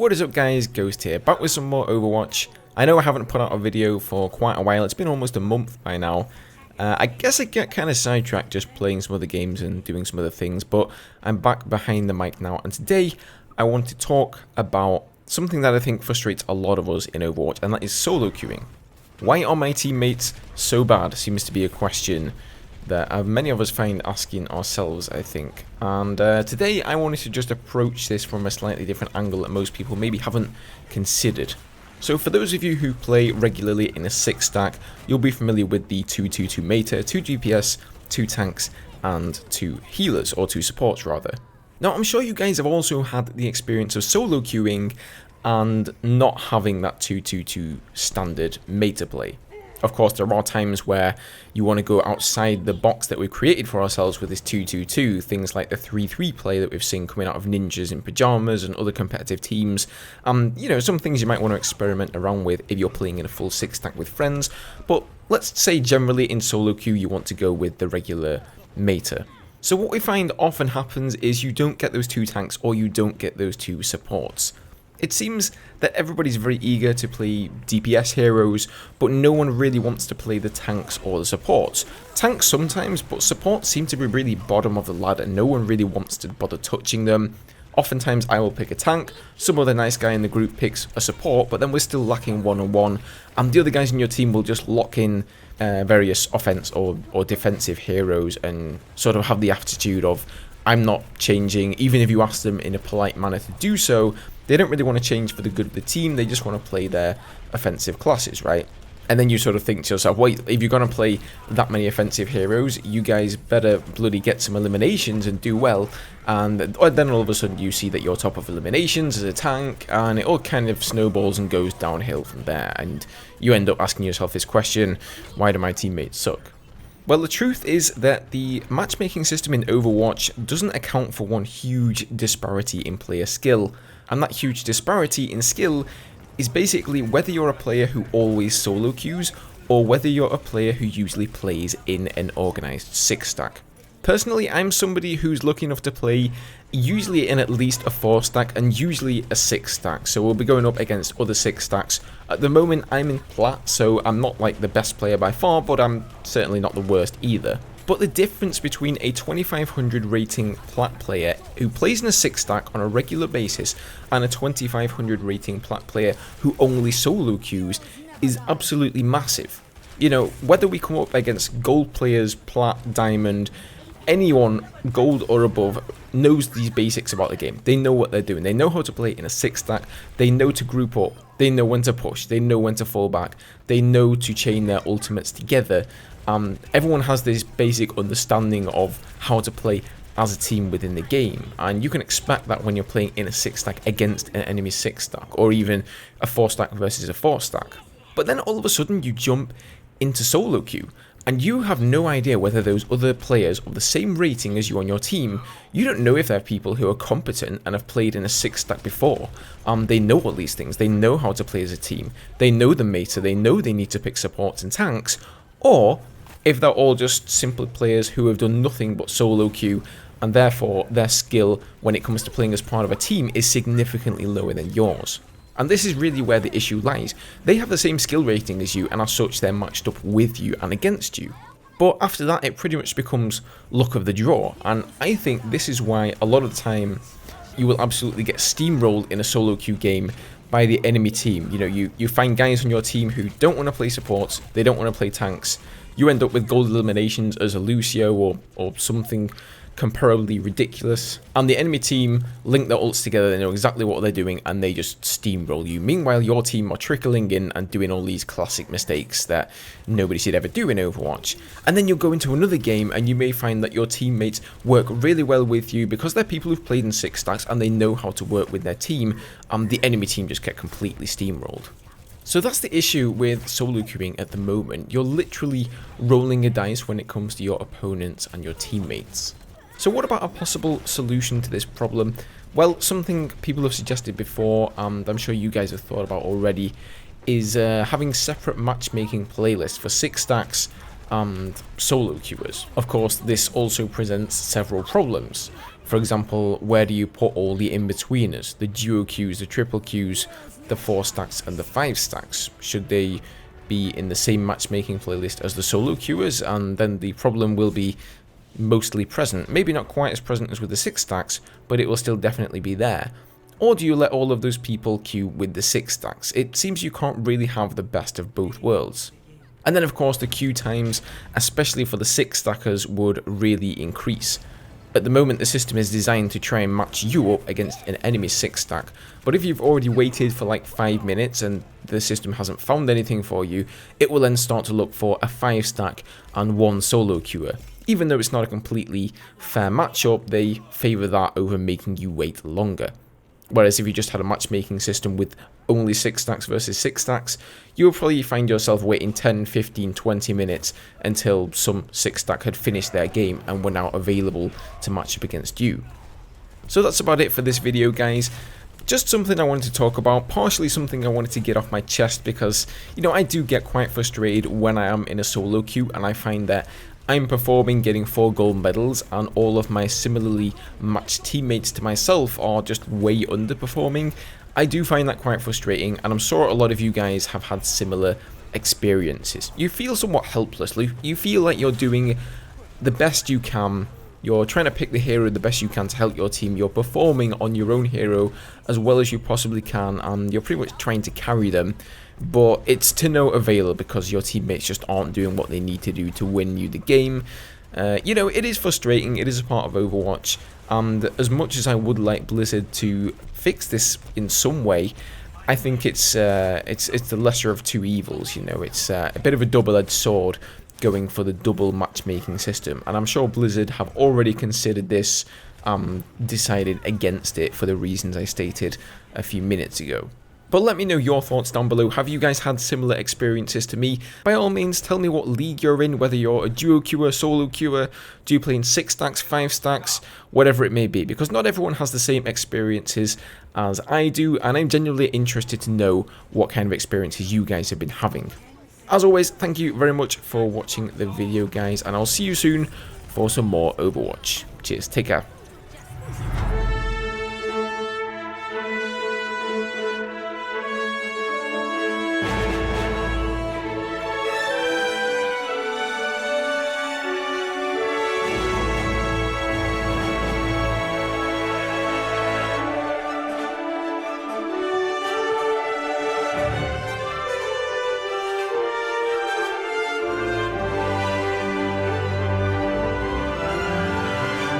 What is up guys, Ghost here, back with some more Overwatch. I know I haven't put out a video for quite a while, it's been almost a month by now. I guess I get kind of sidetracked just playing some other games and doing some other things, but I'm back behind the mic now, and today I want to talk about something that I think frustrates a lot of us in Overwatch, and that is solo queuing. Why are my teammates so bad seems to be a question that many of us find asking ourselves, I think. And today I wanted to just approach this from a slightly different angle that most people maybe haven't considered. So for those of you who play regularly in a 6-stack, you'll be familiar with the 2-2-2 meta, 2 DPS, 2 tanks, and 2 healers, or 2 supports rather. Now I'm sure you guys have also had the experience of solo queuing and not having that 2-2-2 standard meta play. Of course, there are times where you want to go outside the box that we've created for ourselves with this 2-2-2, things like the 3-3 play that we've seen coming out of Ninjas in Pyjamas and other competitive teams. You know, some things you might want to experiment around with if you're playing in a full 6-stack with friends, but let's say generally in solo queue you want to go with the regular meta. So what we find often happens is you don't get those 2 tanks or you don't get those 2 supports. It seems that everybody's very eager to play DPS heroes, but no one really wants to play the tanks or the supports. Tanks sometimes, but supports seem to be really bottom of the ladder. No one really wants to bother touching them. Oftentimes I will pick a tank, some other nice guy in the group picks a support, but then we're still lacking one-on-one, and the other guys in your team will just lock in various offense or defensive heroes and sort of have the attitude of, I'm not changing. Even if you ask them in a polite manner to do so, they don't really want to change for the good of the team, they just want to play their offensive classes, right? And then you sort of think to yourself, wait, if you're going to play that many offensive heroes, you guys better bloody get some eliminations and do well. And then all of a sudden you see that you're top of eliminations as a tank, and it all kind of snowballs and goes downhill from there. And you end up asking yourself this question, why do my teammates suck? Well, the truth is that the matchmaking system in Overwatch doesn't account for one huge disparity in player skill, and that huge disparity in skill is basically whether you're a player who always solo queues or whether you're a player who usually plays in an organised 6-stack. Personally, I'm somebody who's lucky enough to play usually in at least a 4-stack and usually a 6-stack, so we'll be going up against other 6-stacks. At the moment I'm in plat, so I'm not like the best player by far, but I'm certainly not the worst either. But the difference between a 2500 rating plat player who plays in a 6-stack on a regular basis and a 2500 rating plat player who only solo queues is absolutely massive. You know, whether we come up against gold players, plat, diamond, anyone gold or above knows these basics about the game. They know what they're doing. They know how to play in a 6-stack. They know to group up. They know when to push. They know when to fall back. They know to chain their ultimates together. Everyone has this basic understanding of how to play as a team within the game, and you can expect that when you're playing in a 6-stack against an enemy 6-stack, or even a 4-stack versus a 4-stack. But then all of a sudden you jump into solo queue, and you have no idea whether those other players of the same rating as you on your team, you don't know if they're people who are competent and have played in a 6-stack before. They know all these things, they know how to play as a team, they know the meta, they know they need to pick supports and tanks, or if they're all just simple players who have done nothing but solo queue, and therefore their skill when it comes to playing as part of a team is significantly lower than yours. And this is really where the issue lies. They have the same skill rating as you, and as such they're matched up with you and against you. But after that it pretty much becomes luck of the draw, and I think this is why a lot of the time you will absolutely get steamrolled in a solo queue game by the enemy team. You know, you find guys on your team who don't want to play supports, they don't want to play tanks. You end up with gold eliminations as a Lucio or something comparably ridiculous, and the enemy team link their ults together, they know exactly what they're doing, and they just steamroll you. Meanwhile, your team are trickling in and doing all these classic mistakes that nobody should ever do in Overwatch. And then you'll go into another game, and you may find that your teammates work really well with you because they're people who've played in 6-stacks and they know how to work with their team, and the enemy team just get completely steamrolled. So that's the issue with solo queuing at the moment. You're literally rolling a dice when it comes to your opponents and your teammates. So what about a possible solution to this problem? Well, something people have suggested before, and I'm sure you guys have thought about already, is having separate matchmaking playlists for 6-stacks and solo queuers. Of course, this also presents several problems. For example, where do you put all the in-betweeners, the duo queues, the triple queues, the 4 stacks and the 5 stacks? Should they be in the same matchmaking playlist as the solo queuers? And then the problem will be mostly present. Maybe not quite as present as with the 6 stacks, but it will still definitely be there. Or do you let all of those people queue with the 6 stacks? It seems you can't really have the best of both worlds. And then of course the queue times, especially for the 6 stackers, would really increase. At the moment the system is designed to try and match you up against an enemy 6 stack, but if you've already waited for like 5 minutes and the system hasn't found anything for you, it will then start to look for a 5 stack and 1 solo queuer. Even though it's not a completely fair matchup, they favour that over making you wait longer. Whereas if you just had a matchmaking system with only 6 stacks versus 6 stacks, you would probably find yourself waiting 10, 15, 20 minutes until some 6 stack had finished their game and were now available to match up against you. So that's about it for this video, guys. Just something I wanted to talk about, partially something I wanted to get off my chest because, you know, I do get quite frustrated when I am in a solo queue and I find that I'm performing, getting 4 gold medals, and all of my similarly matched teammates to myself are just way underperforming. I do find that quite frustrating, and I'm sure a lot of you guys have had similar experiences. You feel somewhat helpless. You feel like you're doing the best you can. You're trying to pick the hero the best you can to help your team. You're performing on your own hero as well as you possibly can, and you're pretty much trying to carry them. But it's to no avail because your teammates just aren't doing what they need to do to win you the game. You know, it is frustrating. It is a part of Overwatch, and as much as I would like Blizzard to fix this in some way, I think it's the lesser of two evils. You know, it's a bit of a double-edged sword going for the double matchmaking system, and I'm sure Blizzard have already considered this, decided against it for the reasons I stated a few minutes ago. But let me know your thoughts down below. Have you guys had similar experiences to me? By all means, tell me what league you're in, whether you're a duo queuer, solo queuer, do you play in 6 stacks, 5 stacks, whatever it may be, because not everyone has the same experiences as I do, and I'm genuinely interested to know what kind of experiences you guys have been having. As always, thank you very much for watching the video, guys, and I'll see you soon for some more Overwatch. Cheers, take care.